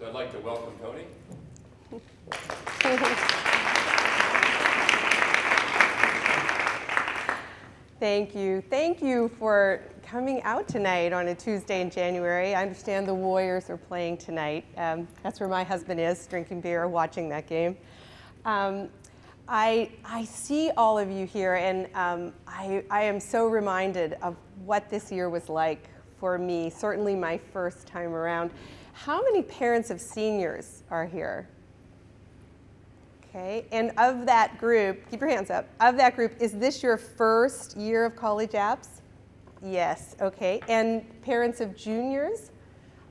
So I'd like to welcome Toni. Thank you. Thank you for coming out tonight on a Tuesday in January. I understand the Warriors are playing tonight. That's where my husband is, drinking beer, watching that game. I see all of you here, and I am so reminded of what this year was like for me, certainly my first time around. How many parents of seniors are here? Okay, and of that group, keep your hands up, of that group, is this your first year of college apps? Yes, okay, and parents of juniors?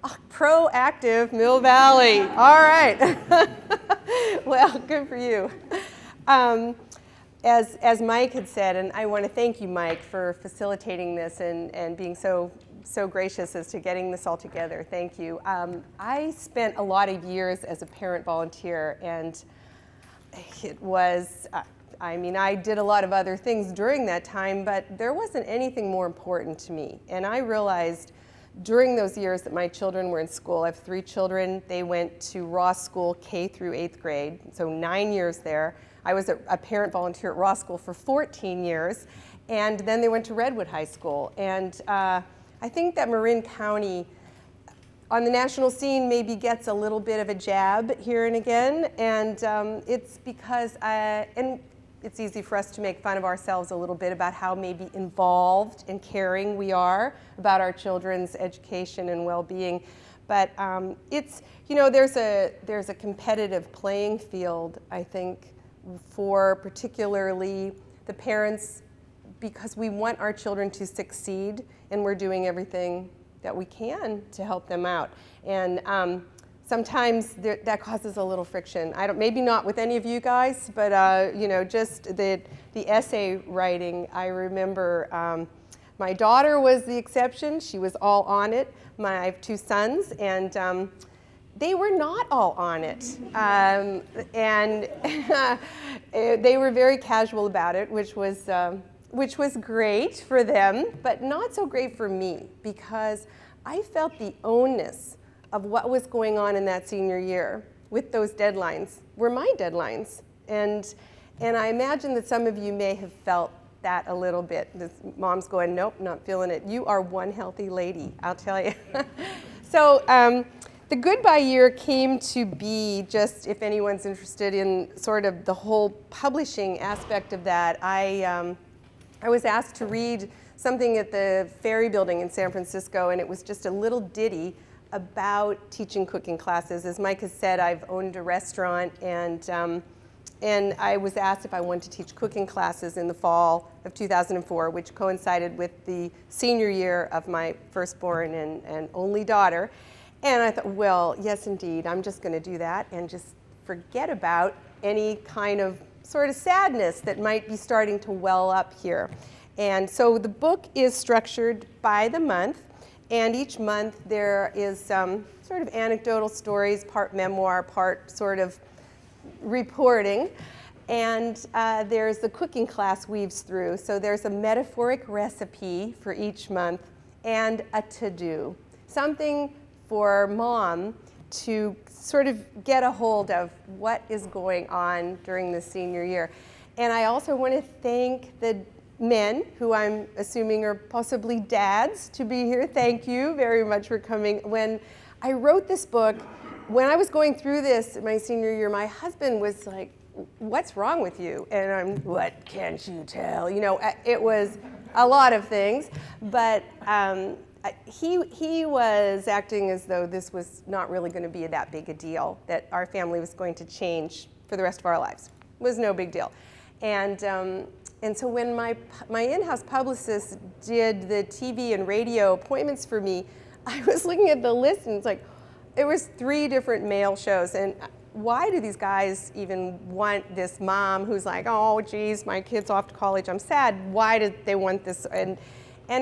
Oh, proactive Mill Valley, all right. Well, good for you. As Mike had said, and I want to thank you, Mike, for facilitating this and being so gracious as to getting this all together. Thank you. I spent a lot of years as a parent volunteer, and it was, I did a lot of other things during that time, but there wasn't anything more important to me. And I realized during those years that my children were in school. I have 3 children. They went to Ross School K through 8th grade, so 9 years there. I was a parent volunteer at Ross School for 14 years, and then they went to Redwood High School. And I think that Marin County on the national scene maybe gets a little bit of a jab here and again, and it's because, and it's easy for us to make fun of ourselves a little bit about how maybe involved and caring we are about our children's education and well-being. But it's, there's a competitive playing field, I think, for particularly the parents, because we want our children to succeed, and we're doing everything that we can to help them out. And sometimes that causes a little friction. Maybe not with any of you guys, but just the essay writing. I remember my daughter was the exception. She was all on it. I have 2 sons, and they were not all on it. And they were very casual about it, which was great for them, but not so great for me, because I felt the onus of what was going on in that senior year with those deadlines were my deadlines. And I imagine that some of you may have felt that a little bit. This mom's going, nope, not feeling it. You are one healthy lady, I'll tell you. So the Goodbye year came to be, just if anyone's interested in sort of the whole publishing aspect of that, I was asked to read something at the Ferry Building in San Francisco, and it was just a little ditty about teaching cooking classes. As Mike has said, I've owned a restaurant, and I was asked if I wanted to teach cooking classes in the fall of 2004, which coincided with the senior year of my firstborn and only daughter. And I thought, well, yes, indeed, I'm just going to do that and just forget about any kind of sort of sadness that might be starting to well up here. And so the book is structured by the month, and each month there is some sort of anecdotal stories, part memoir, part sort of reporting. And there's the cooking class weaves through. So there's a metaphoric recipe for each month and a to-do, something for mom to sort of get a hold of what is going on during the senior year. And I also want to thank the men, who I'm assuming are possibly dads, to be here. Thank you very much for coming. When I wrote this book, when I was going through this my senior year, my husband was like, what's wrong with you? And I'm, what can't you tell? It was a lot of things, but he was acting as though this was not really going to be that big a deal, that our family was going to change for the rest of our lives. It was no big deal. And so when my in-house publicist did the TV and radio appointments for me, I was looking at the list, and it's like, it was 3 different male shows. And why do these guys even want this mom who's like, oh, geez, my kid's off to college, I'm sad. Why did they want this? And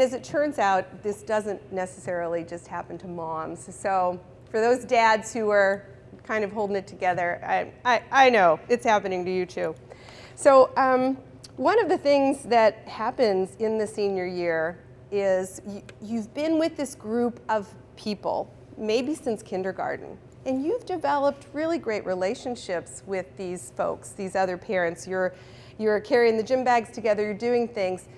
as it turns out, this doesn't necessarily just happen to moms. So for those dads who are kind of holding it together, I know it's happening to you too. So one of the things that happens in the senior year is you've been with this group of people, maybe since kindergarten. And you've developed really great relationships with these folks, these other parents. You're carrying the gym bags together, you're doing things.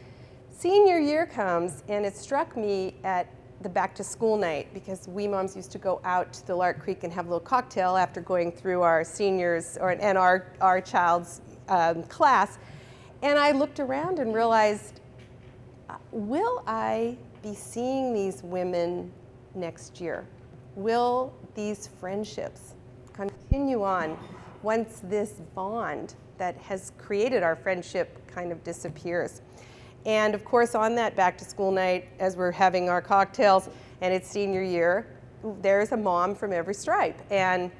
Senior year comes, and it struck me at the back to school night, because we moms used to go out to the Lark Creek and have a little cocktail after going through our seniors and our child's class. And I looked around and realized, will I be seeing these women next year? Will these friendships continue on once this bond that has created our friendship kind of disappears? And of course, on that back to school night, as we're having our cocktails and it's senior year, there's a mom from every stripe. And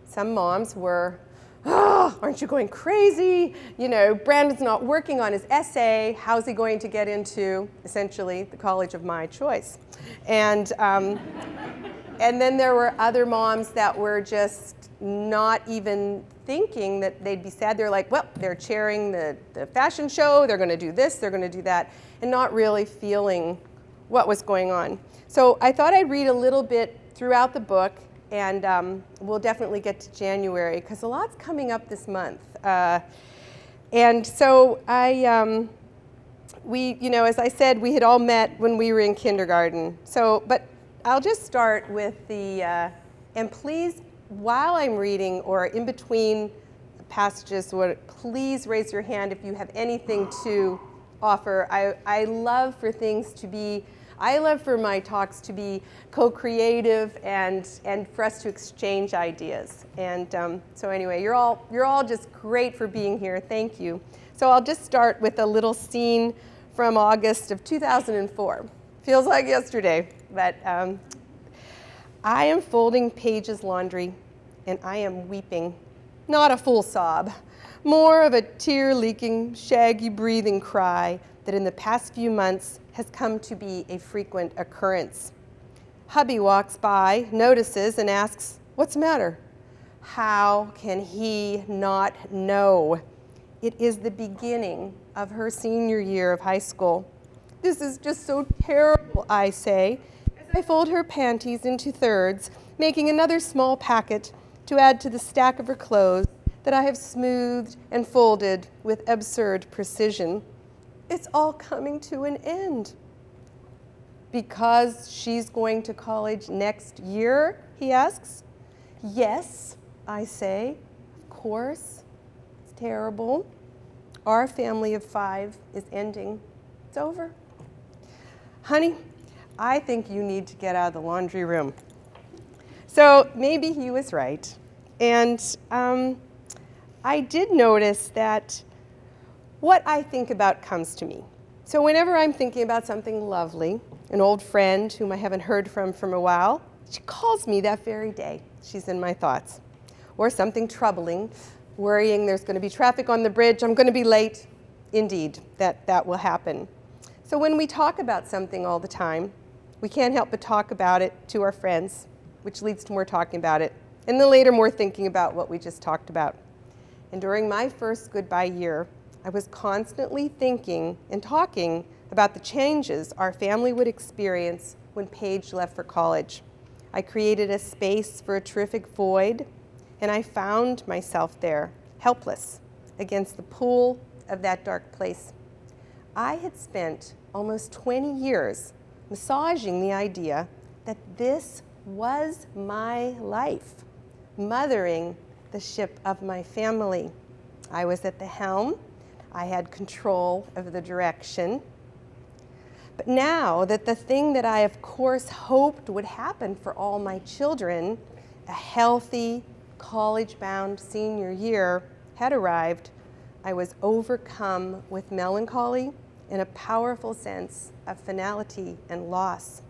some moms were, oh, aren't you going crazy? You know, Brandon's not working on his essay. How's he going to get into, essentially, the college of my choice? And then there were other moms that were just not even thinking that they'd be sad. They're like, well, they're chairing the fashion show, they're going to do this, they're going to do that, and not really feeling what was going on. So I thought I'd read a little bit throughout the book, and we'll definitely get to January, because a lot's coming up this month. And so we, you know, as I said, we had all met when we were in kindergarten. So, but I'll just start with the, and please, while I'm reading or in between passages, please raise your hand if you have anything to offer. I love for things to be, I love for my talks to be co-creative and for us to exchange ideas. And so anyway, you're all just great for being here. Thank you. So I'll just start with a little scene from August of 2004. Feels like yesterday, but I am folding Paige's laundry, and I am weeping. Not a full sob, more of a tear-leaking, shaggy-breathing cry that in the past few months has come to be a frequent occurrence. Hubby walks by, notices, and asks, "What's the matter?" How can he not know? It is the beginning of her senior year of high school. "This is just so terrible," I say, as I fold her panties into thirds, making another small packet to add to the stack of her clothes that I have smoothed and folded with absurd precision. "It's all coming to an end." "Because she's going to college next year?" he asks. "Yes," I say. "Of course. It's terrible. Our family of 5 is ending. It's over. Honey, I think you need to get out of the laundry room." So maybe he was right. And I did notice that what I think about comes to me. So whenever I'm thinking about something lovely, an old friend whom I haven't heard from a while, she calls me that very day. She's in my thoughts. Or something troubling, worrying there's going to be traffic on the bridge, I'm going to be late. Indeed, that will happen. So when we talk about something all the time, we can't help but talk about it to our friends, which leads to more talking about it, and then later more thinking about what we just talked about. And during my first goodbye year, I was constantly thinking and talking about the changes our family would experience when Paige left for college. I created a space for a terrific void, and I found myself there, helpless, against the pull of that dark place. I had spent almost 20 years massaging the idea that this was my life, mothering the ship of my family. I was at the helm. I had control of the direction. But now that the thing that I, of course, hoped would happen for all my children, a healthy, college-bound senior year, had arrived, I was overcome with melancholy and a powerful sense of finality and loss.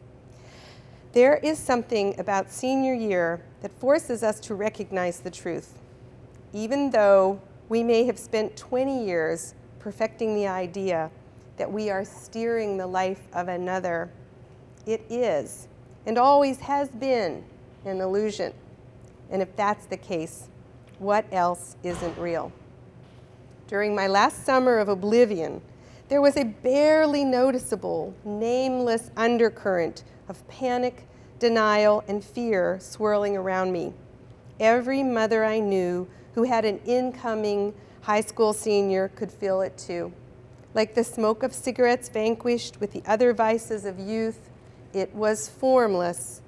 There is something about senior year that forces us to recognize the truth. Even though we may have spent 20 years perfecting the idea that we are steering the life of another, it is, and always has been, an illusion. And if that's the case, what else isn't real? During my last summer of oblivion, there was a barely noticeable, nameless undercurrent of panic, denial, and fear swirling around me. Every mother I knew who had an incoming high school senior could feel it too. Like the smoke of cigarettes vanquished with the other vices of youth, it was formless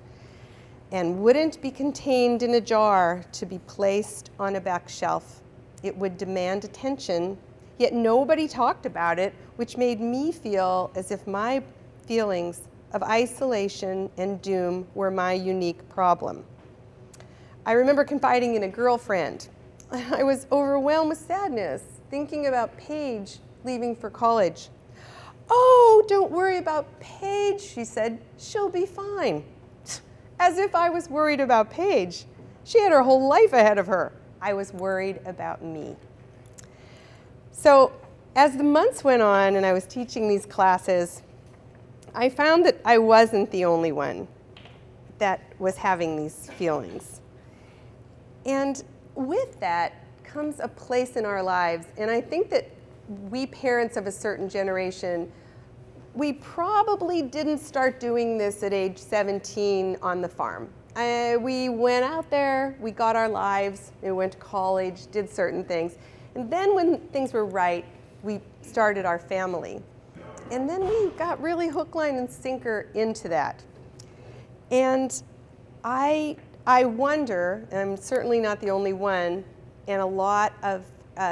and wouldn't be contained in a jar to be placed on a back shelf. It would demand attention, yet nobody talked about it, which made me feel as if my feelings of isolation and doom were my unique problem. I remember confiding in a girlfriend. I was overwhelmed with sadness, thinking about Paige leaving for college. "Oh, don't worry about Paige," she said. "She'll be fine." As if I was worried about Paige. She had her whole life ahead of her. I was worried about me. So as the months went on and I was teaching these classes, I found that I wasn't the only one that was having these feelings. And with that comes a place in our lives, and I think that we parents of a certain generation, we probably didn't start doing this at age 17 on the farm. We went out there, we got our lives, we went to college, did certain things. And then when things were right, we started our family. And then we got really hook, line, and sinker into that. And I wonder, and I'm certainly not the only one, and a lot of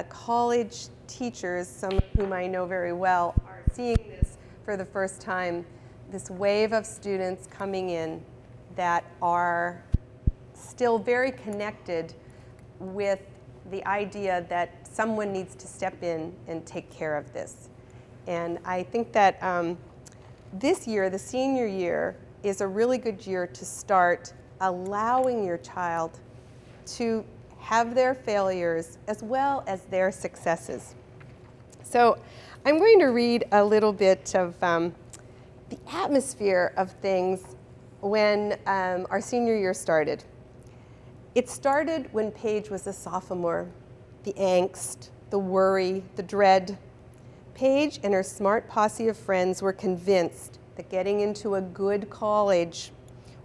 college teachers, some of whom I know very well, are seeing this for the first time, this wave of students coming in that are still very connected with the idea that someone needs to step in and take care of this. And I think that this year, the senior year, is a really good year to start allowing your child to have their failures as well as their successes. So I'm going to read a little bit of the atmosphere of things when our senior year started. It started when Paige was a sophomore. The angst, the worry, the dread. Paige and her smart posse of friends were convinced that getting into a good college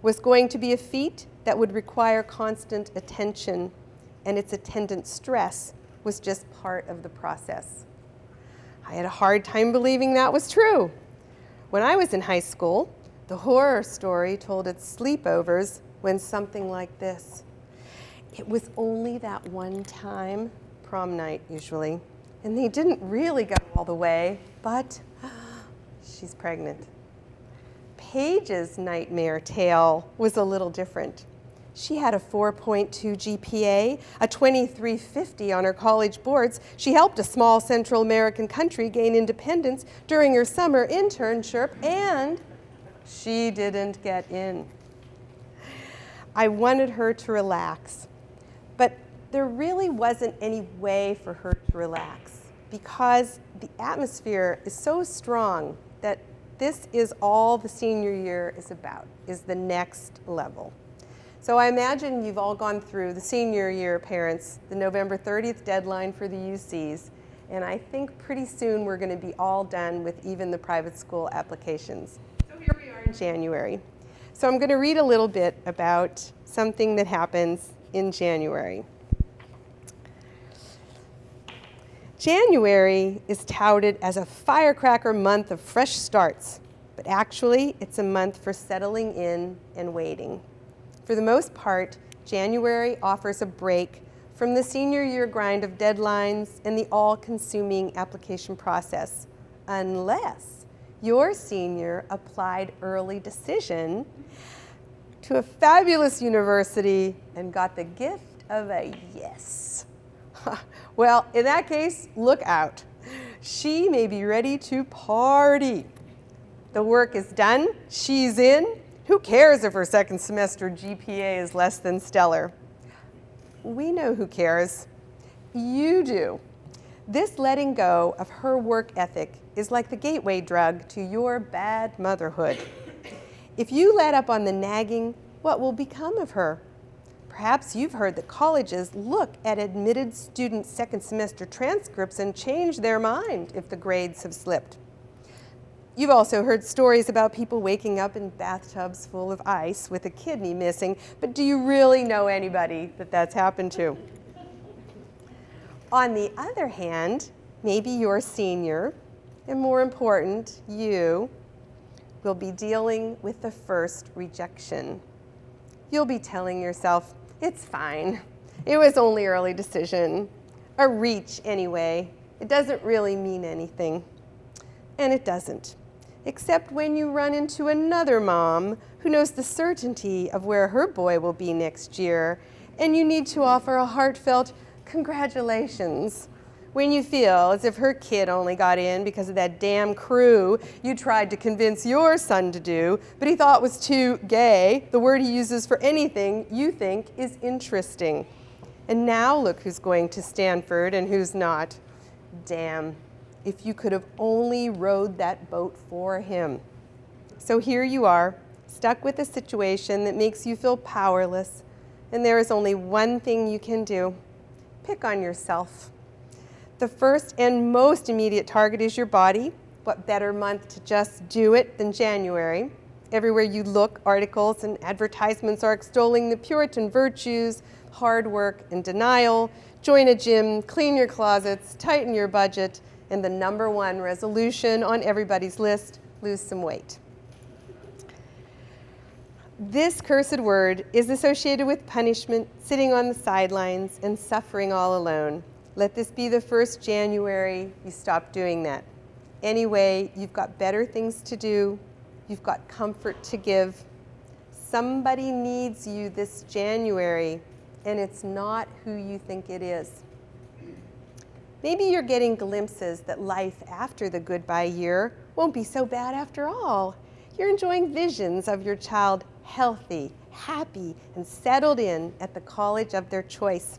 was going to be a feat that would require constant attention, and its attendant stress was just part of the process. I had a hard time believing that was true. When I was in high school, the horror story told at sleepovers went something like this. It was only that one time, prom night usually, and they didn't really go all the way, but she's pregnant. Paige's nightmare tale was a little different. She had a 4.2 GPA, a 2350 on her college boards. She helped a small Central American country gain independence during her summer internship, and she didn't get in. I wanted her to relax, but there really wasn't any way for her to relax because the atmosphere is so strong that this is all the senior year is about, is the next level. So I imagine you've all gone through the senior year, parents, the November 30th deadline for the UCs, and I think pretty soon we're going to be all done with even the private school applications. So here we are in January. So I'm going to read a little bit about something that happens in January. January is touted as a firecracker month of fresh starts, but actually it's a month for settling in and waiting. For the most part, January offers a break from the senior year grind of deadlines and the all-consuming application process, unless your senior applied early decision to a fabulous university and got the gift of a yes. Well, in that case, look out. She may be ready to party. The work is done, she's in. Who cares if her second semester GPA is less than stellar? We know who cares. You do. This letting go of her work ethic is like the gateway drug to your bad motherhood. If you let up on the nagging, what will become of her? Perhaps you've heard that colleges look at admitted student second semester transcripts and change their mind if the grades have slipped. You've also heard stories about people waking up in bathtubs full of ice with a kidney missing, but do you really know anybody that that's happened to? On the other hand, maybe your senior, and more important, you, will be dealing with the first rejection. You'll be telling yourself, it's fine. It was only early decision. A reach anyway. It doesn't really mean anything. And it doesn't. Except when you run into another mom who knows the certainty of where her boy will be next year, and you need to offer a heartfelt congratulations when you feel as if her kid only got in because of that damn crew you tried to convince your son to do, but he thought was too gay, the word he uses for anything you think is interesting. And now look who's going to Stanford and who's not. Damn. If you could have only rowed that boat for him. So here you are, stuck with a situation that makes you feel powerless, and there is only one thing you can do. Pick on yourself. The first and most immediate target is your body. What better month to just do it than January? Everywhere you look, articles and advertisements are extolling the Puritan virtues, hard work and denial. Join a gym, clean your closets, tighten your budget, and the number one resolution on everybody's list, lose some weight. This cursed word is associated with punishment, sitting on the sidelines, and suffering all alone. Let this be the first January you stop doing that. Anyway, you've got better things to do. You've got comfort to give. Somebody needs you this January, and it's not who you think it is. Maybe you're getting glimpses that life after the goodbye year won't be so bad after all. You're enjoying visions of your child healthy, happy, and settled in at the college of their choice.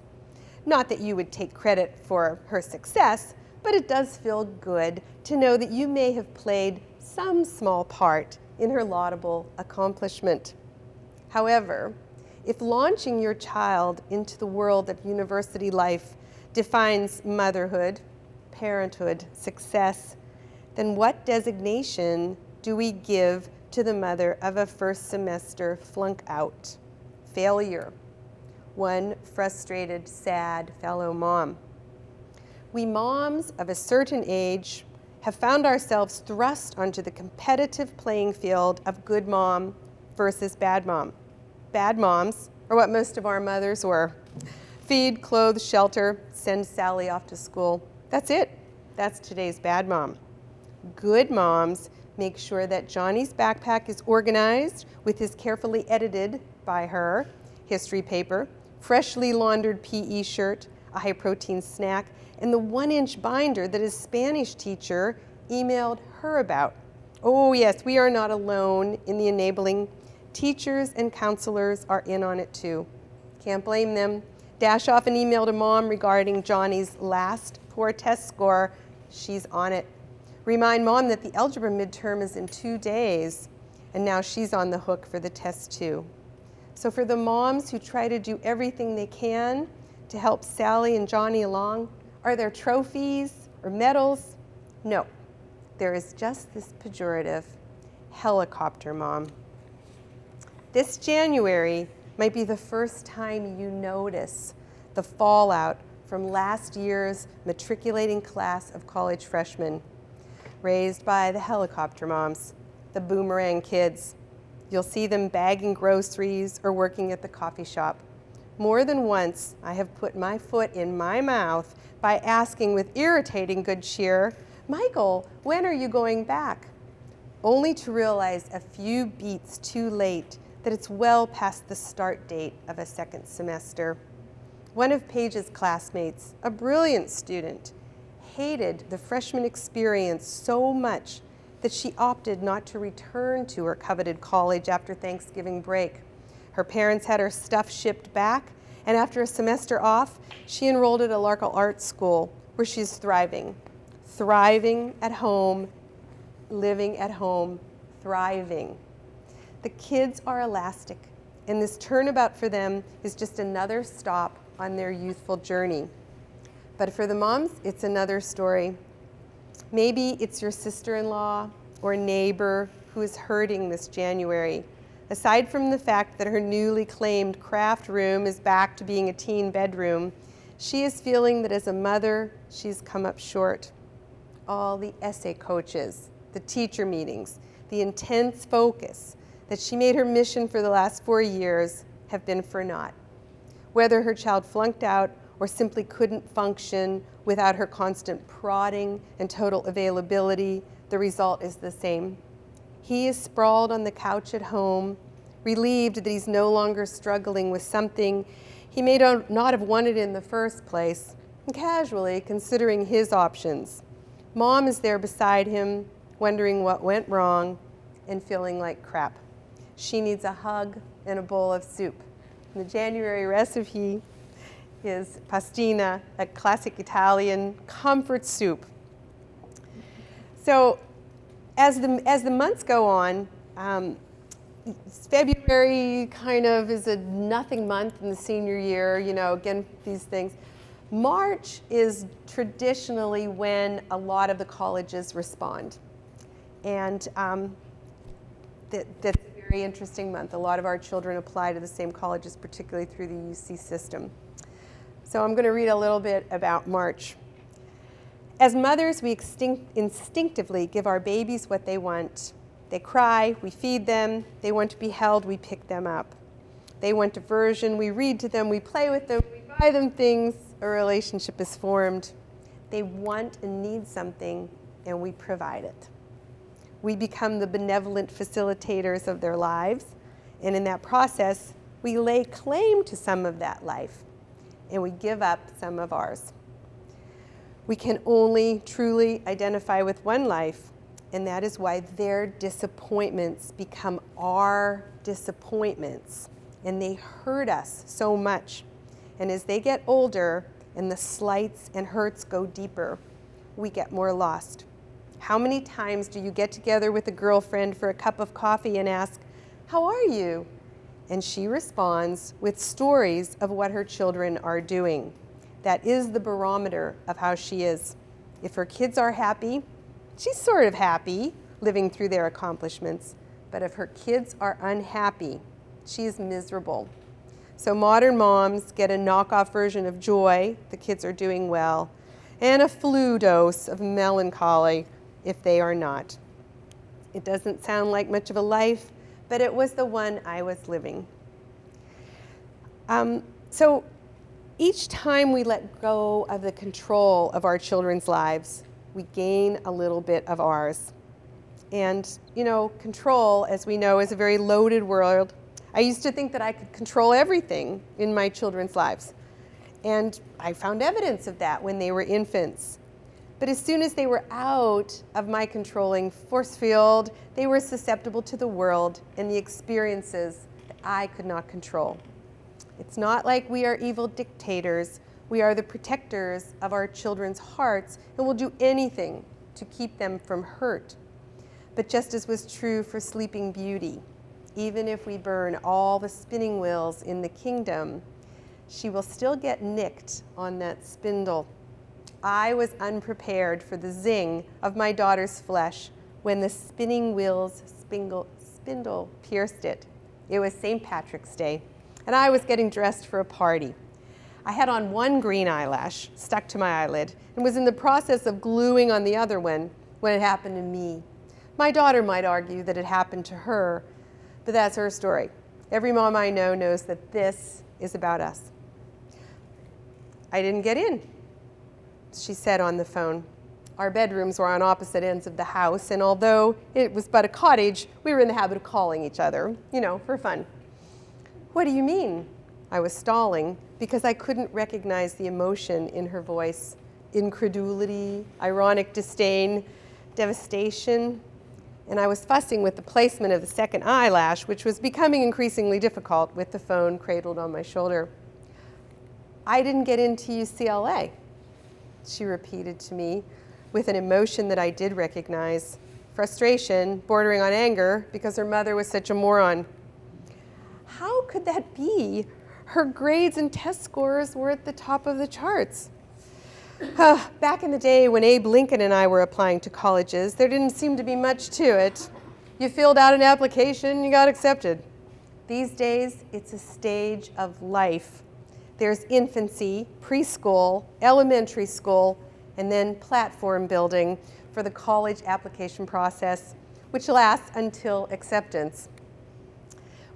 Not that you would take credit for her success, but it does feel good to know that you may have played some small part in her laudable accomplishment. However, if launching your child into the world of university life defines motherhood, parenthood, success, then what designation do we give to the mother of a first semester flunk out? Failure. One frustrated, sad fellow mom. We moms of a certain age have found ourselves thrust onto the competitive playing field of good mom versus bad mom. Bad moms are what most of our mothers were. Feed, clothe, shelter, send Sally off to school. That's it. That's today's bad mom. Good moms make sure that Johnny's backpack is organized with his carefully edited, by her, history paper, freshly laundered PE shirt, a high-protein snack, and the 1-inch binder that his Spanish teacher emailed her about. Oh yes, we are not alone in the enabling. Teachers and counselors are in on it too. Can't blame them. Dash off an email to mom regarding Johnny's last poor test score. She's on it. Remind mom that the algebra midterm is in 2 days, and now she's on the hook for the test too. So for the moms who try to do everything they can to help Sally and Johnny along, are there trophies or medals? No. There is just this pejorative, helicopter mom. This January might be the first time you notice the fallout from last year's matriculating class of college freshmen, raised by the helicopter moms, the boomerang kids. You'll see them bagging groceries or working at the coffee shop. More than once, I have put my foot in my mouth by asking with irritating good cheer, Michael, when are you going back? Only to realize a few beats too late that it's well past the start date of a second semester. One of Paige's classmates, a brilliant student, hated the freshman experience so much that she opted not to return to her coveted college after Thanksgiving break. Her parents had her stuff shipped back, and after a semester off, she enrolled at a local art school where she's thriving. Thriving at home, living at home, thriving. The kids are elastic, and this turnabout for them is just another stop on their youthful journey. But for the moms, it's another story. Maybe it's your sister-in-law or neighbor who is hurting this January. Aside from the fact that her newly claimed craft room is back to being a teen bedroom, she is feeling that as a mother, she's come up short. All the essay coaches, the teacher meetings, the intense focus that she made her mission for the last 4 years have been for naught. Whether her child flunked out or simply couldn't function without her constant prodding and total availability, the result is the same. He is sprawled on the couch at home, relieved that he's no longer struggling with something he may not have wanted in the first place, and casually considering his options. Mom is there beside him, wondering what went wrong and feeling like crap. She needs a hug and a bowl of soup. And the January recipe is pastina, a classic Italian comfort soup. So as the months go on, February kind of is a nothing month in the senior year, again, these things. March is traditionally when a lot of the colleges respond. And that's a very interesting month. A lot of our children apply to the same colleges, particularly through the UC system. So I'm going to read a little bit about March. As mothers, we instinctively give our babies what they want. They cry, we feed them. They want to be held, we pick them up. They want diversion, we read to them, we play with them, we buy them things, a relationship is formed. They want and need something, and we provide it. We become the benevolent facilitators of their lives, and in that process, we lay claim to some of that life, and we give up some of ours. We can only truly identify with one life, and that is why their disappointments become our disappointments, and they hurt us so much. And as they get older and the slights and hurts go deeper, we get more lost. How many times do you get together with a girlfriend for a cup of coffee and ask, "How are you?" And she responds with stories of what her children are doing. That is the barometer of how she is. If her kids are happy, she's sort of happy, living through their accomplishments. But if her kids are unhappy, she is miserable. So modern moms get a knockoff version of joy, the kids are doing well, and a flu dose of melancholy if they are not. It doesn't sound like much of a life, but it was the one I was living. So each time we let go of the control of our children's lives, we gain a little bit of ours. And, control, as we know, is a very loaded word. I used to think that I could control everything in my children's lives. And I found evidence of that when they were infants. But as soon as they were out of my controlling force field, they were susceptible to the world and the experiences that I could not control. It's not like we are evil dictators. We are the protectors of our children's hearts and will do anything to keep them from hurt. But just as was true for Sleeping Beauty, even if we burn all the spinning wheels in the kingdom, she will still get nicked on that spindle. I was unprepared for the zing of my daughter's flesh when the spinning wheel's spindle pierced it. It was St. Patrick's Day, and I was getting dressed for a party. I had on one green eyelash stuck to my eyelid and was in the process of gluing on the other one when it happened to me. My daughter might argue that it happened to her, but that's her story. Every mom I know knows that this is about us. "I didn't get in," she said on the phone. Our bedrooms were on opposite ends of the house, and although it was but a cottage, we were in the habit of calling each other, for fun. "What do you mean?" I was stalling because I couldn't recognize the emotion in her voice. Incredulity, ironic disdain, devastation. And I was fussing with the placement of the second eyelash, which was becoming increasingly difficult with the phone cradled on my shoulder. "I didn't get into UCLA," she repeated to me with an emotion that I did recognize. Frustration, bordering on anger, because her mother was such a moron. How could that be? Her grades and test scores were at the top of the charts. Back in the day when Abe Lincoln and I were applying to colleges, there didn't seem to be much to it. You filled out an application, you got accepted. These days, it's a stage of life. There's infancy, preschool, elementary school, and then platform building for the college application process, which lasts until acceptance.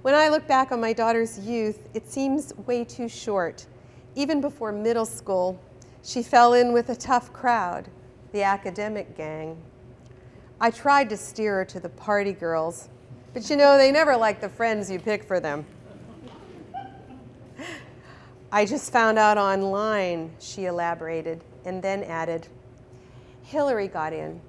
When I look back on my daughter's youth, it seems way too short. Even before middle school, she fell in with a tough crowd, the academic gang. I tried to steer her to the party girls, but you know, they never like the friends you pick for them. I just found out online, she elaborated, and then added, Hillary got in.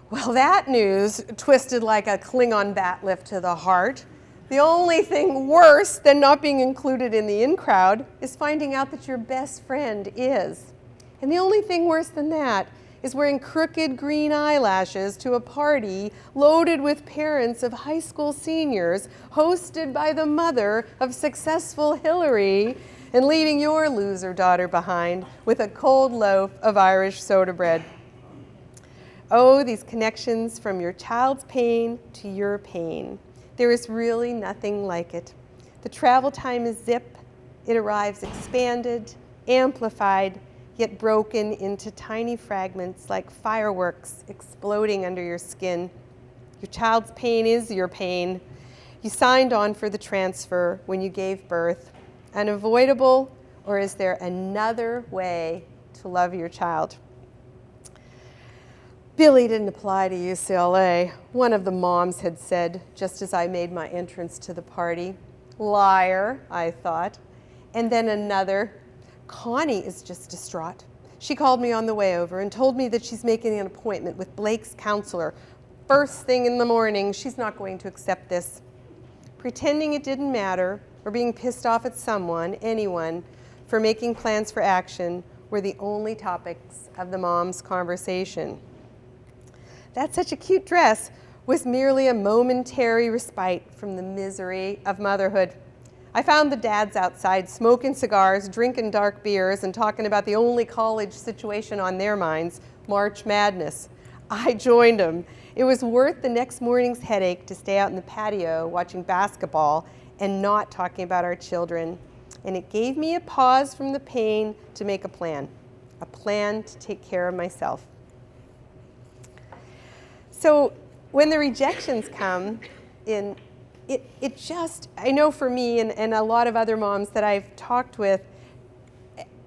Well, that news twisted like a Klingon bat lift to the heart. The only thing worse than not being included in the in crowd is finding out that your best friend is. And the only thing worse than that is wearing crooked green eyelashes to a party loaded with parents of high school seniors, hosted by the mother of successful Hillary, and leaving your loser daughter behind with a cold loaf of Irish soda bread. Oh, these connections from your child's pain to your pain. There is really nothing like it. The travel time is zip. It arrives expanded, amplified, yet broken into tiny fragments like fireworks exploding under your skin. Your child's pain is your pain. You signed on for the transfer when you gave birth. Unavoidable, or is there another way to love your child? Billy didn't apply to UCLA, one of the moms had said, just as I made my entrance to the party. Liar, I thought. And then another, Connie is just distraught. She called me on the way over and told me that she's making an appointment with Blake's counselor. First thing in the morning, she's not going to accept this. Pretending it didn't matter, or being pissed off at someone, anyone, for making plans for action were the only topics of the mom's conversation. That such a cute dress was merely a momentary respite from the misery of motherhood. I found the dads outside smoking cigars, drinking dark beers, and talking about the only college situation on their minds, March Madness. I joined them. It was worth the next morning's headache to stay out in the patio watching basketball and not talking about our children. And it gave me a pause from the pain to make a plan to take care of myself. So when the rejections come in, it just, I know for me and a lot of other moms that I've talked with,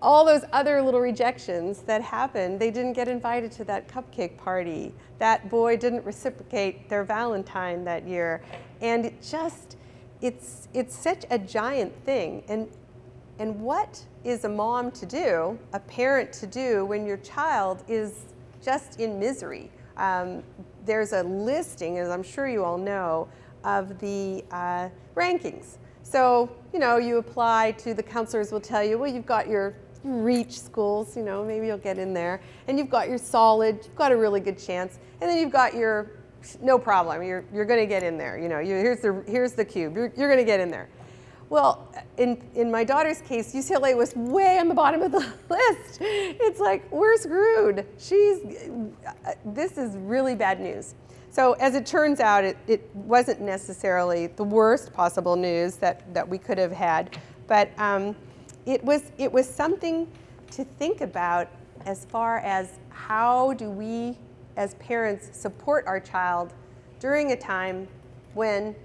all those other little rejections that happened, they didn't get invited to that cupcake party. That boy didn't reciprocate their Valentine that year. And it just, it's such a giant thing. And what is a mom to do, a parent to do, when your child is just in misery? There's a listing, as I'm sure you all know, of the rankings. So, you know, you apply to, the counselors will tell you, well, you've got your reach schools, you know, maybe you'll get in there. And you've got your solid, you've got a really good chance. And then you've got your, no problem, you're going to get in there. You know, here's the cube, you're going to get in there. Well, in my daughter's case, UCLA was way on the bottom of the list. It's like, we're screwed. This is really bad news. So as it turns out, it wasn't necessarily the worst possible news that we could have had, but it was something to think about as far as how do we as parents support our child during a time when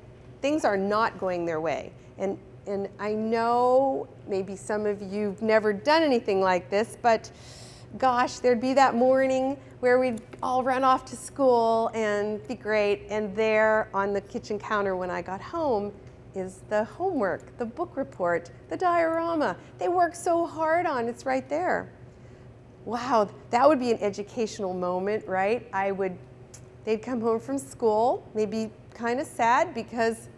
things are not going their way. And I know maybe some of you've never done anything like this, but gosh, there'd be that morning where we'd all run off to school and be great, and there on the kitchen counter when I got home is the homework, the book report, the diorama. They work so hard on, it's right there. Wow, that would be an educational moment, right? They'd come home from school, maybe kind of sad because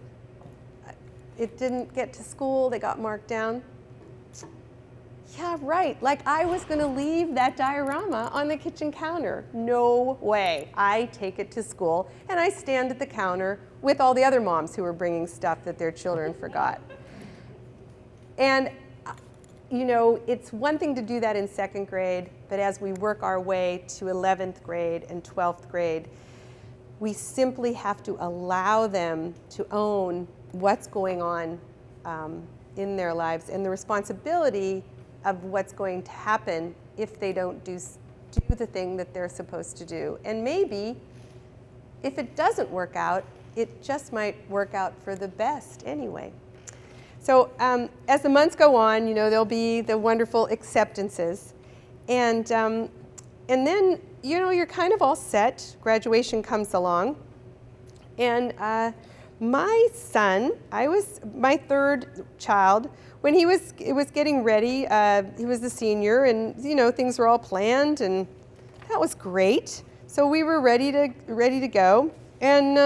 it didn't get to school, they got marked down. Yeah, right, like I was gonna leave that diorama on the kitchen counter. No way. I take it to school and I stand at the counter with all the other moms who were bringing stuff that their children forgot. And it's one thing to do that in second grade, but as we work our way to 11th grade and 12th grade, we simply have to allow them to own what's going on in their lives and the responsibility of what's going to happen if they don't do the thing that they're supposed to do. And maybe if it doesn't work out, it just might work out for the best anyway. So as the months go on, there'll be the wonderful acceptances. And then, you're kind of all set. Graduation comes along. And my son, I was my third child, when it was getting ready, he was a senior, and things were all planned, and that was great. So we were ready to go. And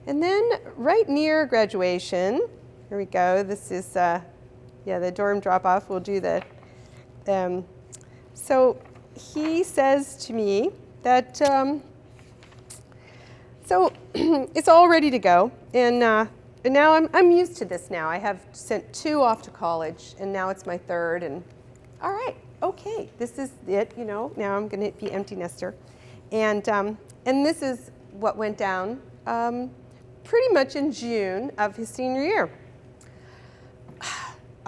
then right near graduation, here we go. This is, the dorm drop-off. We'll do the, so he says to me that, so it's all ready to go. And now I'm used to this now. I have sent 2 off to college, and now it's my third. And all right, okay, this is it, now I'm going to be empty nester. And this is what went down pretty much in June of his senior year.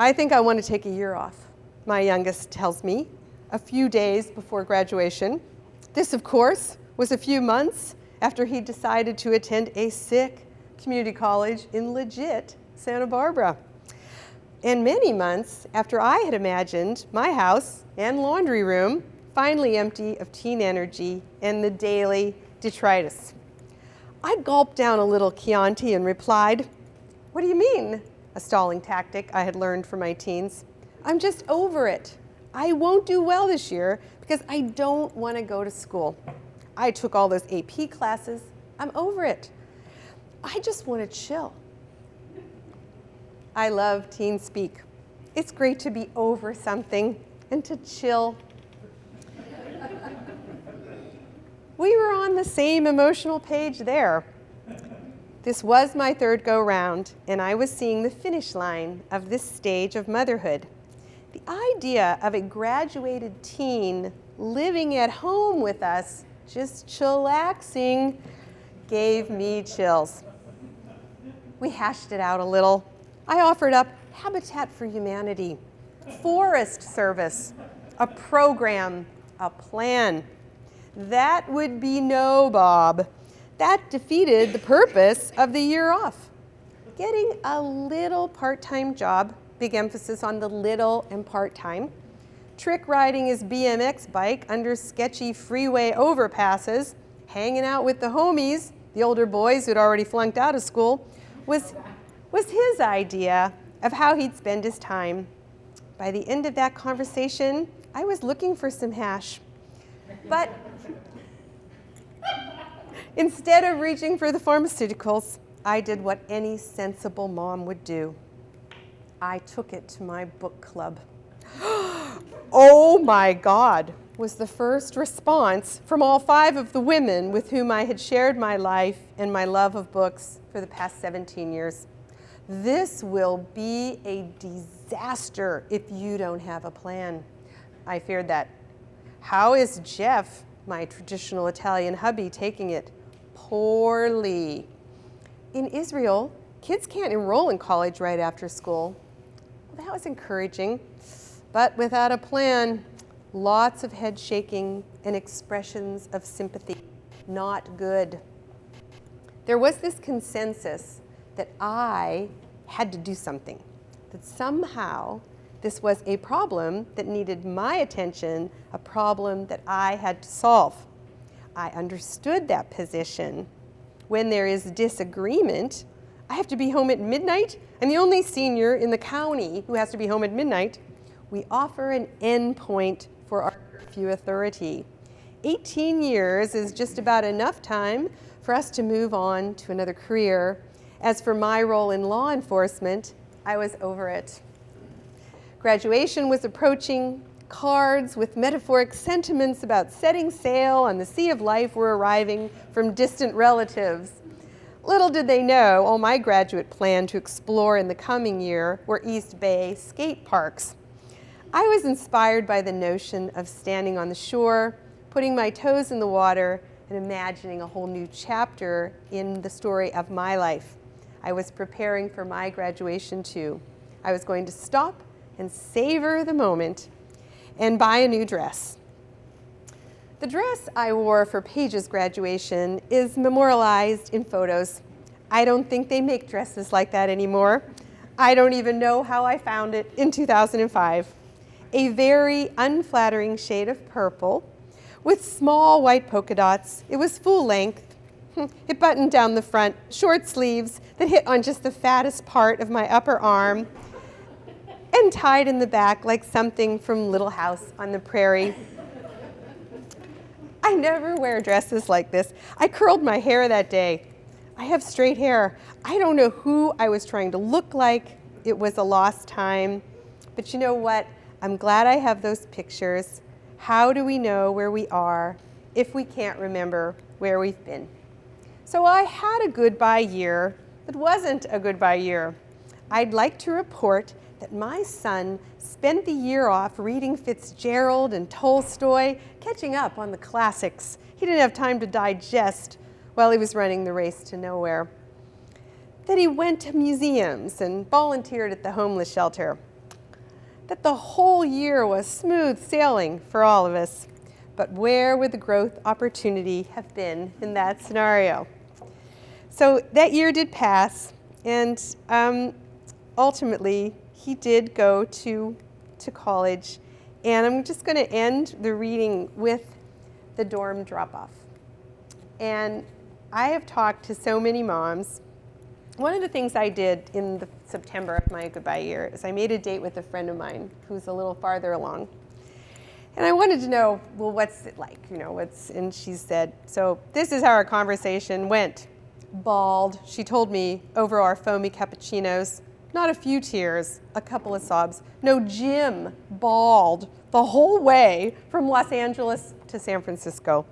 I think I want to take a year off, my youngest tells me, a few days before graduation. This, of course, was a few months after he decided to attend a sick community college in legit Santa Barbara. And many months after I had imagined my house and laundry room finally empty of teen energy and the daily detritus. I gulped down a little Chianti and replied, "What do you mean?" A stalling tactic I had learned from my teens. "I'm just over it. I won't do well this year because I don't want to go to school. I took all those AP classes. I'm over it. I just want to chill." I love teen speak. It's great to be over something and to chill. We were on the same emotional page there. This was my third go-round, and I was seeing the finish line of this stage of motherhood. The idea of a graduated teen living at home with us, just chillaxing, gave me chills. We hashed it out a little. I offered up Habitat for Humanity, Forest Service, a program, a plan. That would be no, Bob. That defeated the purpose of the year off. Getting a little part-time job, big emphasis on the little and part-time, trick riding his BMX bike under sketchy freeway overpasses, hanging out with the homies, the older boys who'd already flunked out of school, was his idea of how he'd spend his time. By the end of that conversation, I was looking for some hash. But instead of reaching for the pharmaceuticals, I did what any sensible mom would do. I took it to my book club. "Oh my God," was the first response from all 5 of the women with whom I had shared my life and my love of books for the past 17 years. "This will be a disaster if you don't have a plan." I feared that. "How is Jeff, my traditional Italian hubby, taking it?" "Poorly. In Israel, kids can't enroll in college right after school." Well, that was encouraging, but without a plan, lots of head shaking and expressions of sympathy. Not good. There was this consensus that I had to do something, that somehow this was a problem that needed my attention, a problem that I had to solve. I understood that position. When there is disagreement, I have to be home at midnight. I'm the only senior in the county who has to be home at midnight. We offer an endpoint for our curfew authority. 18 years is just about enough time for us to move on to another career. As for my role in law enforcement, I was over it. Graduation was approaching. Cards with metaphoric sentiments about setting sail on the sea of life were arriving from distant relatives. Little did they know, all my graduate plan to explore in the coming year were East Bay skate parks. I was inspired by the notion of standing on the shore, putting my toes in the water, and imagining a whole new chapter in the story of my life. I was preparing for my graduation too. I was going to stop and savor the moment and buy a new dress. The dress I wore for Paige's graduation is memorialized in photos. I don't think they make dresses like that anymore. I don't even know how I found it in 2005. A very unflattering shade of purple with small white polka dots. It was full length. It buttoned down the front, short sleeves that hit on just the fattest part of my upper arm, and tied in the back like something from Little House on the Prairie. I never wear dresses like this. I curled my hair that day. I have straight hair. I don't know who I was trying to look like. It was a lost time. But you know what? I'm glad I have those pictures. How do we know where we are if we can't remember where we've been? So I had a goodbye year that wasn't a goodbye year. I'd like to report that my son spent the year off reading Fitzgerald and Tolstoy, catching up on the classics. He didn't have time to digest while he was running the race to nowhere. That he went to museums and volunteered at the homeless shelter. That the whole year was smooth sailing for all of us. But where would the growth opportunity have been in that scenario? So that year did pass, and ultimately he did go to college. And I'm just going to end the reading with the dorm drop-off. And I have talked to so many moms. One of the things I did in the September of my goodbye year is I made a date with a friend of mine who's a little farther along. And I wanted to know, well, what's it like? And she said, so this is how our conversation went. Bawled, she told me, over our foamy cappuccinos. Not a few tears, a couple of sobs. No, Jim bawled the whole way from Los Angeles to San Francisco.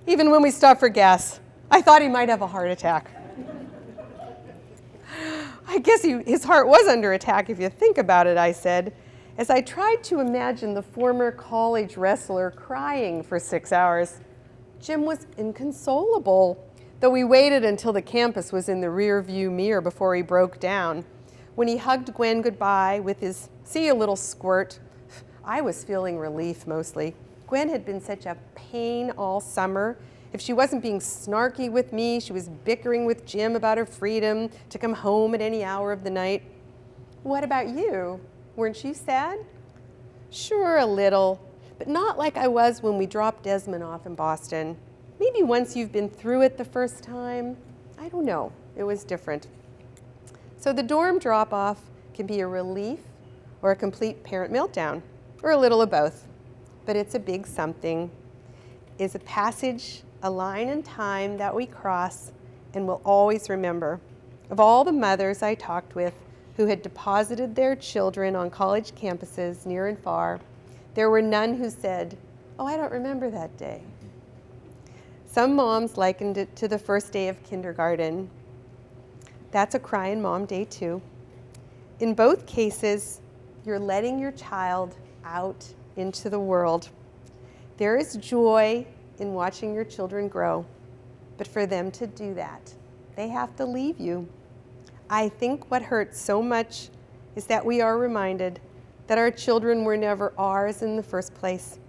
Even when we stopped for gas, I thought he might have a heart attack. I guess his heart was under attack if you think about it, I said, as I tried to imagine the former college wrestler crying for 6 hours. Jim was inconsolable, though we waited until the campus was in the rear-view mirror before he broke down. When he hugged Gwen goodbye with his "see you, little squirt," I was feeling relief mostly. Gwen had been such a pain all summer. If she wasn't being snarky with me, she was bickering with Jim about her freedom to come home at any hour of the night. What about you? Weren't you sad? Sure, a little, but not like I was when we dropped Desmond off in Boston. Maybe once you've been through it the first time. I don't know. It was different. So the dorm drop-off can be a relief or a complete parent meltdown, or a little of both. But it's a big something. It's a passage, a line in time that we cross and will always remember. Of all the mothers I talked with who had deposited their children on college campuses near and far, there were none who said, "Oh, I don't remember that day." Some moms likened it to the first day of kindergarten. That's a crying mom day too. In both cases, you're letting your child out into the world. There is joy in watching your children grow, but for them to do that, they have to leave you. I think what hurts so much is that we are reminded that our children were never ours in the first place.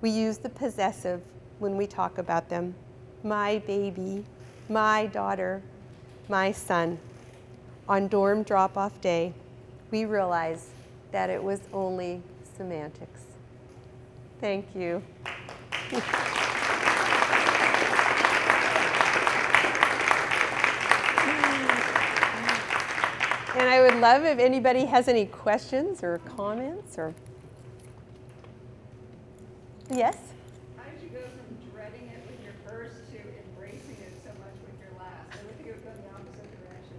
We use the possessive when we talk about them. My baby, my daughter, my son. On dorm drop-off day, we realize that it was only semantics. Thank you. And I would love if anybody has any questions or comments or. Yes? How did you go from dreading it with your first to embracing it so much with your last? I would think it would go in the opposite direction.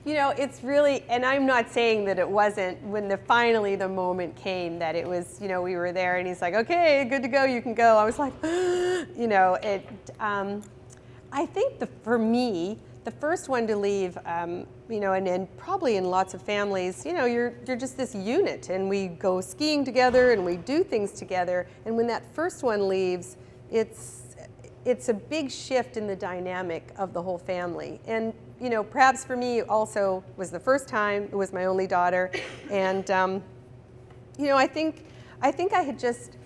You know, it's really, and I'm not saying that it wasn't, when finally the moment came that it was, we were there and he's like, okay, good to go, you can go. I was like, I think for me, the first one to leave, and probably in lots of families, you're just this unit, and we go skiing together and we do things together. And when that first one leaves, it's a big shift in the dynamic of the whole family. And perhaps for me also was the first time. It was my only daughter, and I think I had just.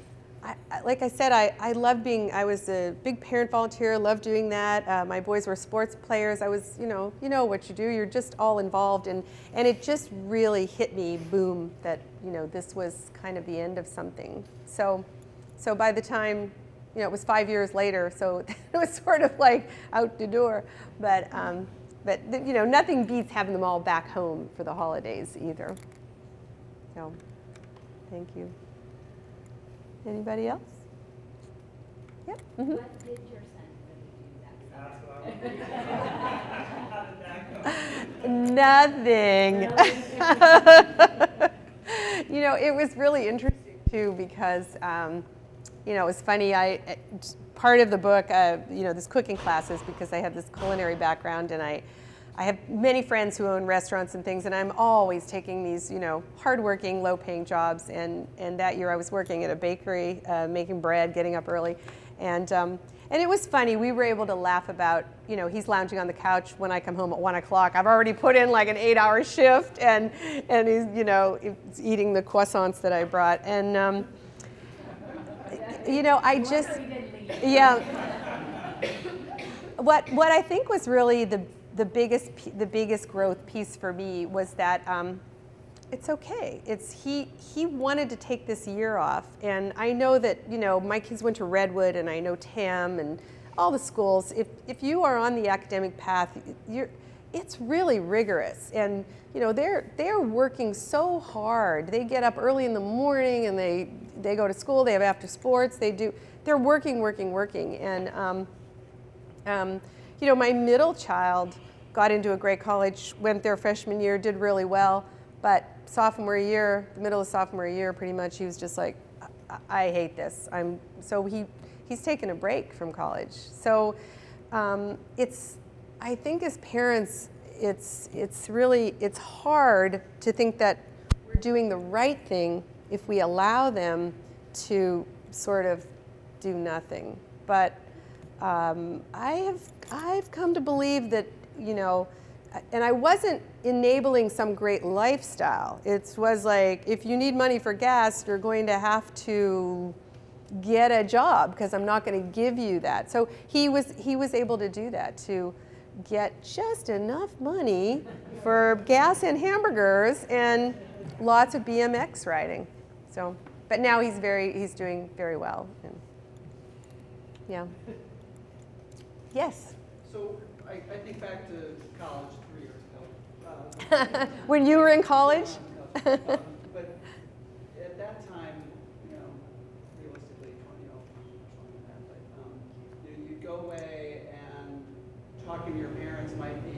Like I said, I loved I was a big parent volunteer, loved doing that. My boys were sports players. I was, you know what you do, you're just all involved. And it just really hit me, boom, that, this was kind of the end of something. So by the time, it was 5 years later, so it was sort of like out the door. But nothing beats having them all back home for the holidays either. So, thank you. Anybody else? Yep. Mm-hmm. What did your son really do that Nothing. It was really interesting too because, it was funny. Part of the book, this cooking classes, because I have this culinary background, and I have many friends who own restaurants and things, and I'm always taking these, hardworking, low-paying jobs. And that year I was working at a bakery, making bread, getting up early, and it was funny. We were able to laugh about, he's lounging on the couch when I come home at 1 o'clock. I've already put in like an 8-hour shift, and he's, he's eating the croissants that I brought, and I just, yeah. What I think was really the biggest growth piece for me was that it's okay. He wanted to take this year off, and I know that my kids went to Redwood, and I know Tam and all the schools. If you are on the academic path, it's really rigorous, and they're working so hard. They get up early in the morning, and they go to school. They have after sports. They're working, and my middle child got into a great college, went there freshman year, did really well, but sophomore year, the middle of sophomore year, pretty much, he was just like, I hate this. So he's taken a break from college. So I think as parents, it's hard to think that we're doing the right thing if we allow them to sort of do nothing. But I've come to believe that, and I wasn't enabling some great lifestyle. It was like, if you need money for gas, you're going to have to get a job, because I'm not going to give you that. So he was able to do that, to get just enough money for gas and hamburgers and lots of BMX riding. So, but now he's doing very well. And, yeah. Yes. So I think back to college 3 years ago. When you were in college? But at that time, realistically, 20 that, but you'd go away, and talking to your parents might be,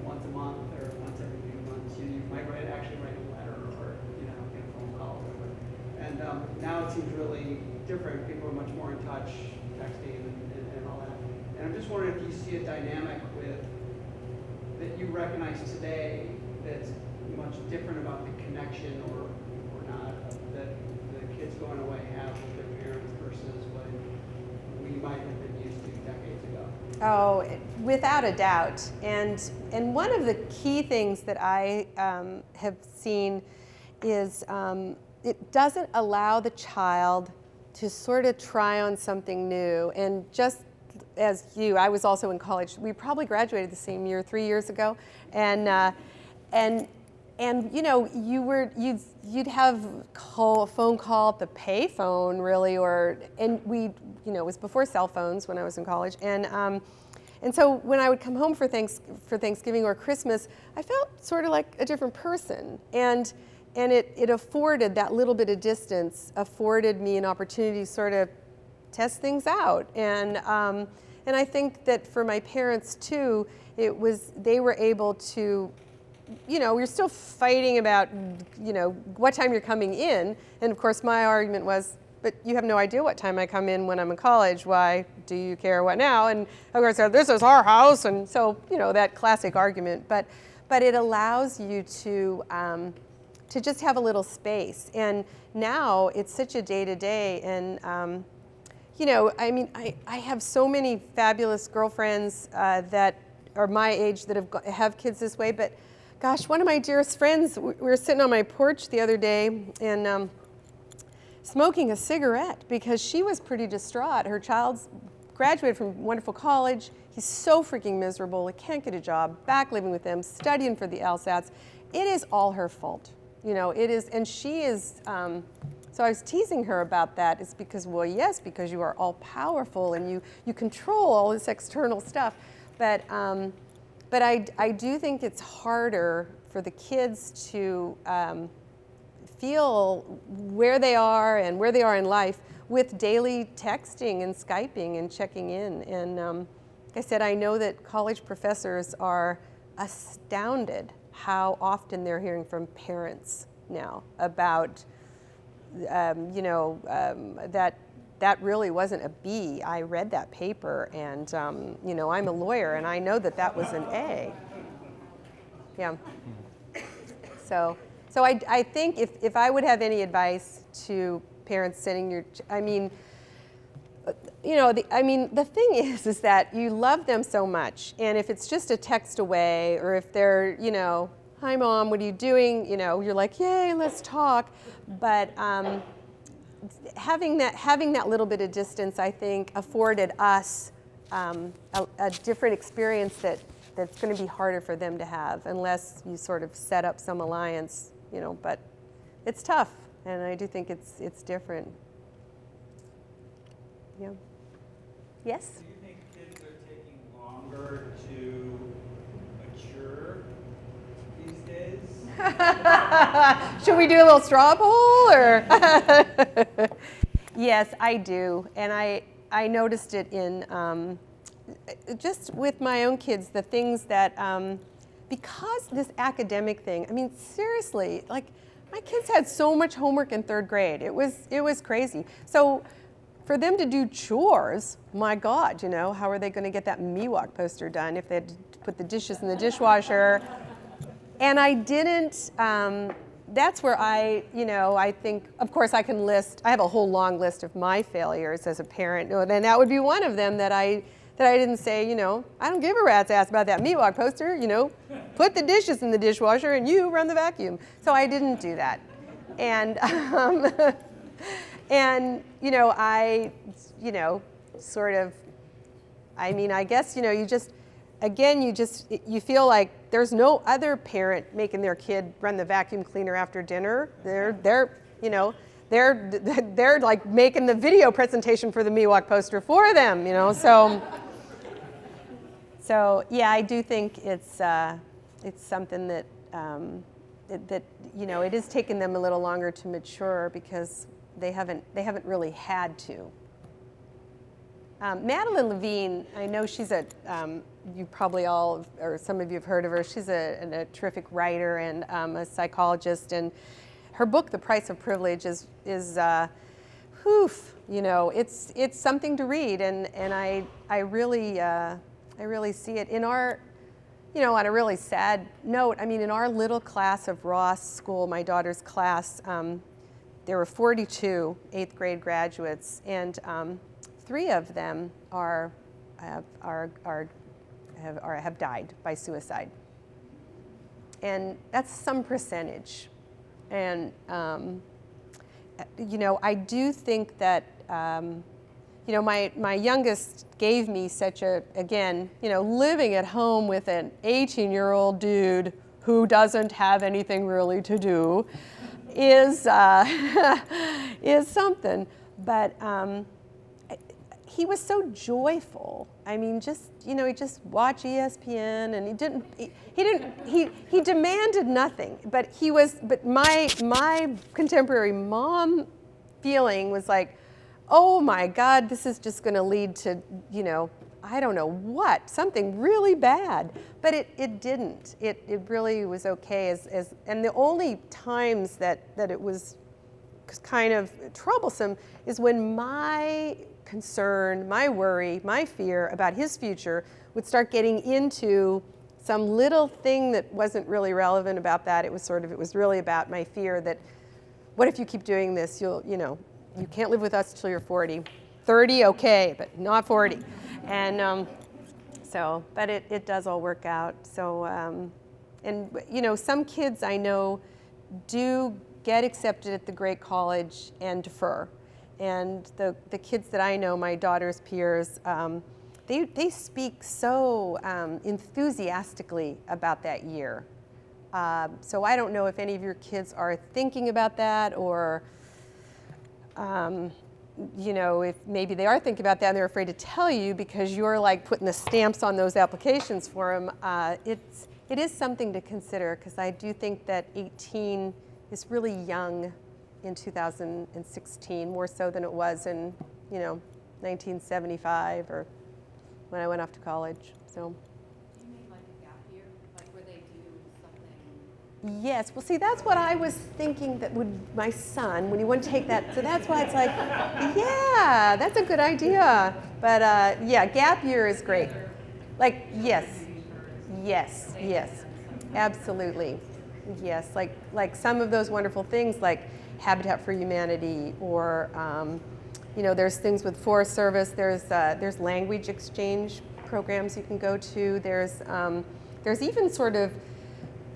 once a month or once every few months. You might actually write a letter, or get a phone call, or whatever. And now it seems really different. People are much more in touch, texting and all that. And I'm just wondering if you see a dynamic that you recognize today that's much different about the connection or not that the kids going away have with their parents versus what we might have been used to decades ago. Oh, without a doubt. And one of the key things that I have seen is it doesn't allow the child to sort of try on something new. And just as you, I was also in college. We probably graduated the same year, 3 years ago, and you'd have a phone call at the pay phone, really, and it was before cell phones when I was in college, and so when I would come home for Thanksgiving or Christmas, I felt sort of like a different person, and it afforded that little bit of distance, afforded me an opportunity to sort of test things out, and I think that for my parents too, they were able to, we're still fighting about, what time you're coming in, and of course my argument was, but you have no idea what time I come in when I'm in college. Why do you care what now? And of course, this is our house. And so, that classic argument. But it allows you to just have a little space. And now it's such a day-to-day. And, I have so many fabulous girlfriends that are my age that have kids this way. But gosh, one of my dearest friends, we were sitting on my porch the other day and smoking a cigarette because she was pretty distraught. Her child's graduated from a wonderful college. He's so freaking miserable. He can't get a job, back living with them, studying for the LSATs. It is all her fault. It is, and she is, so I was teasing her about that. It's because, well, yes, because you are all powerful and you control all this external stuff. But I do think it's harder for the kids to feel where they are and where they are in life with daily texting and Skyping and checking in. And like I said, I know that college professors are astounded how often they're hearing from parents now about, that really wasn't a B. I read that paper and, I'm a lawyer and I know that was an A. Yeah. So I think if I would have any advice to parents sending the thing is that you love them so much, and if it's just a text away, or if they're, hi mom, what are you doing? You're like, yay, let's talk. But having that little bit of distance, I think, afforded us a different experience that's going to be harder for them to have unless you sort of set up some alliance. But it's tough, and I do think it's different. Yeah. Yes? Do you think kids are taking longer to mature these days? Should we do a little straw poll, or? Yes, I do, and I noticed it in just with my own kids, the things that. Because this academic thing, seriously, like my kids had so much homework in third grade. It was crazy. So for them to do chores, my God, how are they going to get that Miwok poster done if they had to put the dishes in the dishwasher? And I didn't, that's where I think, of course I have a whole long list of my failures as a parent, and that would be one of them that I didn't say, I don't give a rat's ass about that Miwok poster, put the dishes in the dishwasher and you run the vacuum. So I didn't do that. And, I, sort of, I guess, you feel like there's no other parent making their kid run the vacuum cleaner after dinner. They're like making the video presentation for the Miwok poster for them, So yeah, I do think it's something that it is taking them a little longer to mature because they haven't really had to. Madeline Levine, I know she's you probably all, or some of you have heard of her. She's a terrific writer and a psychologist, and her book, The Price of Privilege, is it's something to read, and I really see it in our, on a really sad note. In our little class of Ross School, my daughter's class, there were 42 8th grade graduates, and 3 of them have died by suicide, and that's some percentage. And I do think that my youngest gave me such living at home with an 18-year-old dude who doesn't have anything really to do is something. But he was so joyful. He just watched ESPN, and he demanded nothing. But my contemporary mom feeling was like, oh my God, this is just going to lead to, I don't know what, something really bad. But it didn't. It really was okay. And the only times that it was kind of troublesome is when my concern, my worry, my fear about his future would start getting into some little thing that wasn't really relevant about that. It was really about my fear that, what if you keep doing this? You can't live with us till you're 40. 30, okay, but not 40. And but it does all work out. So, and some kids I know do get accepted at the great college and defer. And the kids that I know, my daughter's peers, they speak so enthusiastically about that year. So I don't know if any of your kids are thinking about that, or if maybe they are thinking about that and they're afraid to tell you because you're like putting the stamps on those applications for them. It is something to consider, because I do think that 18 is really young in 2016, more so than it was in 1975 or when I went off to college. So. Do you mean like a gap year, like where they do something? Yes, well, see, that's what I was thinking that would my son, when he wouldn't take that, so that's why it's like, yeah, that's a good idea. But yeah, gap year is great. Like, yes, absolutely. Yes, like some of those wonderful things like Habitat for Humanity, or there's things with Forest Service. There's language exchange programs you can go to. There's even sort of,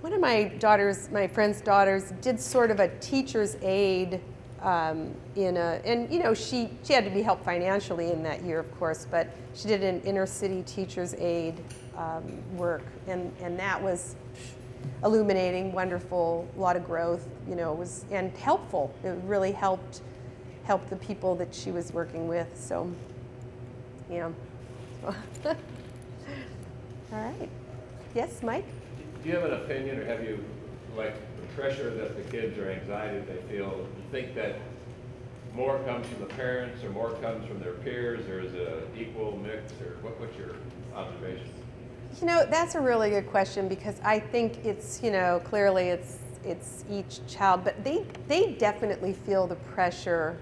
one of my friend's daughters did sort of a teacher's aid she had to be helped financially in that year, of course, but she did an inner city teacher's aid work, and that was illuminating, wonderful, a lot of growth, and helpful. It really helped the people that she was working with. So, yeah. All right. Yes, Mike? Do you have an opinion, or have you, like, the pressure that the kids or anxiety that they feel, do you think that more comes from the parents or more comes from their peers, or is it an equal mix, or what's your observation? That's a really good question, because I think it's, clearly it's each child, but they definitely feel the pressure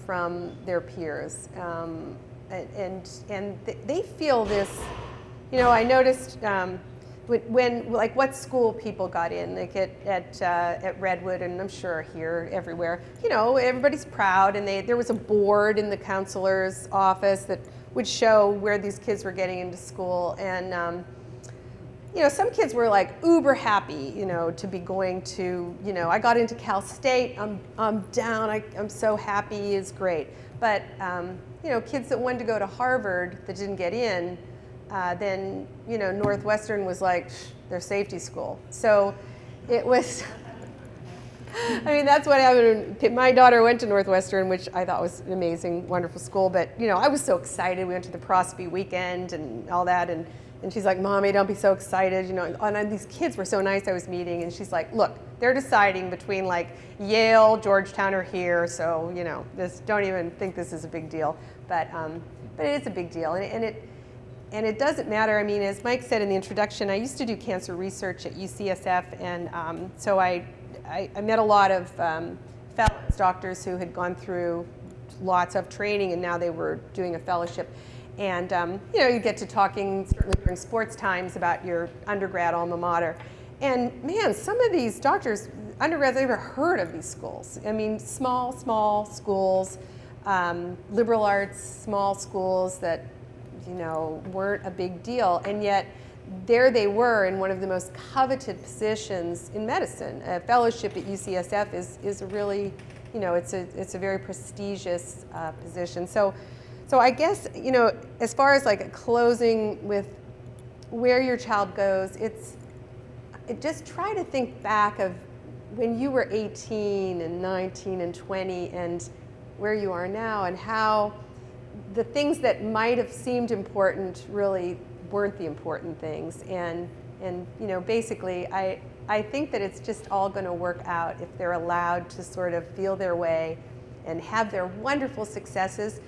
from their peers, and they feel this. I noticed when like what school people got in, like at Redwood, and I'm sure here everywhere. Everybody's proud, and there was a board in the counselor's office that would show where these kids were getting into school, and some kids were like uber happy, to be going to, I got into Cal State, I'm down, I'm so happy, is great. But, kids that wanted to go to Harvard that didn't get in, then, Northwestern was like their safety school. So it was, that's what happened. My daughter went to Northwestern, which I thought was an amazing, wonderful school. But, I was so excited. We went to the Prosby weekend and all that. And she's like, Mommy, don't be so excited. And these kids were so nice I was meeting. And she's like, look, they're deciding between like Yale, Georgetown, or here. So, don't even think this is a big deal. But it is a big deal. And it doesn't matter. As Mike said in the introduction, I used to do cancer research at UCSF. And so I met a lot of fellows, doctors who had gone through lots of training, and now they were doing a fellowship. And you get to talking, certainly during sports times, about your undergrad alma mater. And man, some of these doctors, undergrads, I've never heard of these schools. Small schools, liberal arts, small schools that, weren't a big deal. And yet there they were in one of the most coveted positions in medicine. A fellowship at UCSF is a really, it's a very prestigious position. So I guess, as far as like closing with where your child goes, just try to think back of when you were 18 and 19 and 20 and where you are now, and how the things that might have seemed important really weren't the important things. And basically I think that it's just all going to work out if they're allowed to sort of feel their way and have their wonderful successes,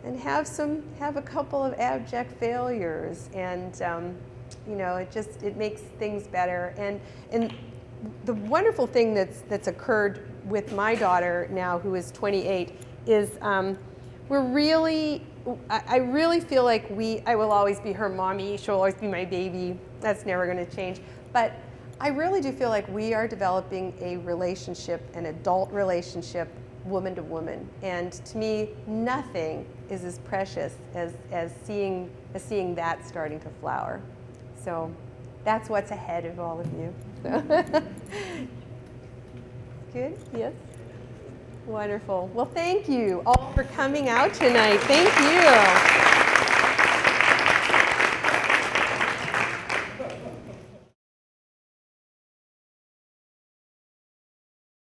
and have a couple of abject failures, and it makes things better. And the wonderful thing that's occurred with my daughter now, who is 28, is we're really, I really feel like I will always be her mommy, she'll always be my baby, that's never going to change. But I really do feel like we are developing a relationship, an adult relationship, woman to woman. And to me, nothing is as precious as seeing that starting to flower. So that's what's ahead of all of you. Good? Yes? Wonderful. Well, thank you all for coming out tonight. Thank you.